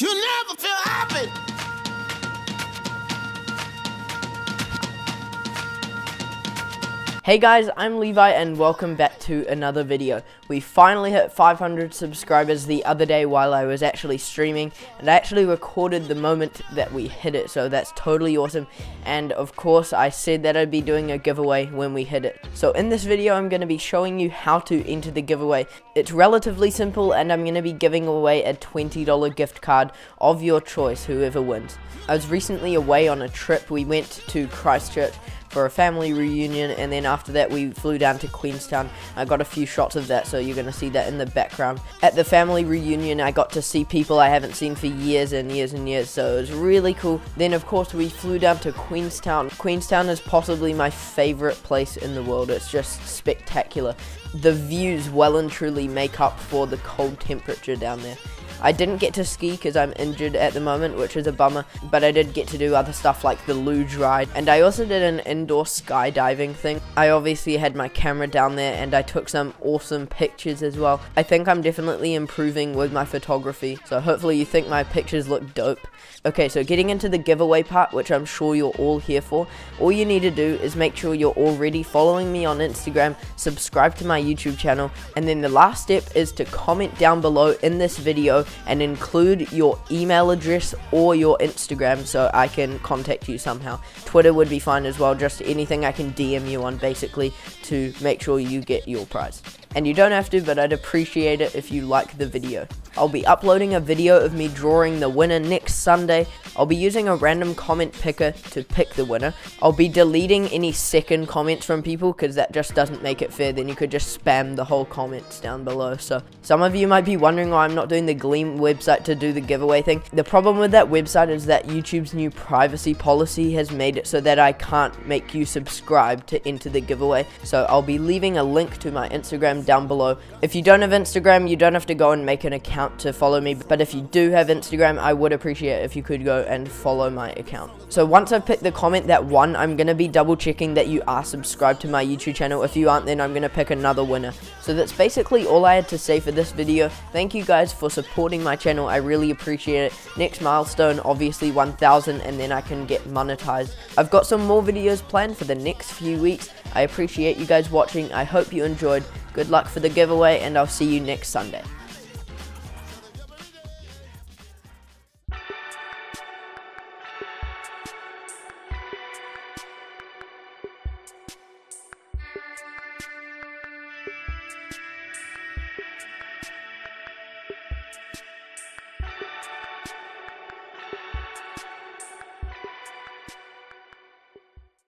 You never feel happy. Hey guys, I'm Levi and welcome back to another video. We finally hit 500 subscribers the other day while I was actually streaming, and I actually recorded the moment that we hit it, so that's totally awesome. And of course I said that I'd be doing a giveaway when we hit it. So in this video I'm going to be showing you how to enter the giveaway. It's relatively simple and I'm going to be giving away a $20 gift card of your choice, whoever wins. I was recently away on a trip. We went to Christchurch for a family reunion, and then after that we flew down to Queenstown. I got a few shots of that, so you're going to see that in the background. At the family reunion I got to see people I haven't seen for years and years and years, so it was really cool. Then of course we flew down to Queenstown. Queenstown is possibly my favorite place in the world. It's just spectacular. The views well and truly make up for the cold temperature down there. I didn't get to ski because I'm injured at the moment, which is a bummer, but I did get to do other stuff like the luge ride, and I also did an indoor skydiving thing. I obviously had my camera down there and I took some awesome pictures as well. I think I'm definitely improving with my photography, so hopefully you think my pictures look dope. Okay, so getting into the giveaway part, which I'm sure you're all here for, all you need to do is make sure you're already following me on Instagram, subscribe to my YouTube channel, and then the last step is to comment down below in this video and include your email address or your Instagram so I can contact you somehow. Twitter would be fine as well, just anything I can DM you on basically to make sure you get your prize. And you don't have to, but I'd appreciate it if you like the video. I'll be uploading a video of me drawing the winner next Sunday. I'll be using a random comment picker to pick the winner. I'll be deleting any second comments from people because that just doesn't make it fair. Then you could just spam the whole comments down below. So some of you might be wondering why I'm not doing the Gleam website to do the giveaway thing. The problem with that website is that YouTube's new privacy policy has made it so that I can't make you subscribe to enter the giveaway. So I'll be leaving a link to my Instagram down below. If you don't have Instagram, you don't have to go and make an account to follow me, but if you do have Instagram, I would appreciate it if you could go and follow my account. So once I've picked the comment that won, I'm going to be double checking that you are subscribed to my YouTube channel. If you aren't, then I'm going to pick another winner. So that's basically all I had to say for this video. Thank you guys for supporting my channel. I really appreciate it. Next milestone, obviously 1,000, and then I can get monetized. I've got some more videos planned for the next few weeks. I appreciate you guys watching. I hope you enjoyed. Good luck for the giveaway, and I'll see you next Sunday.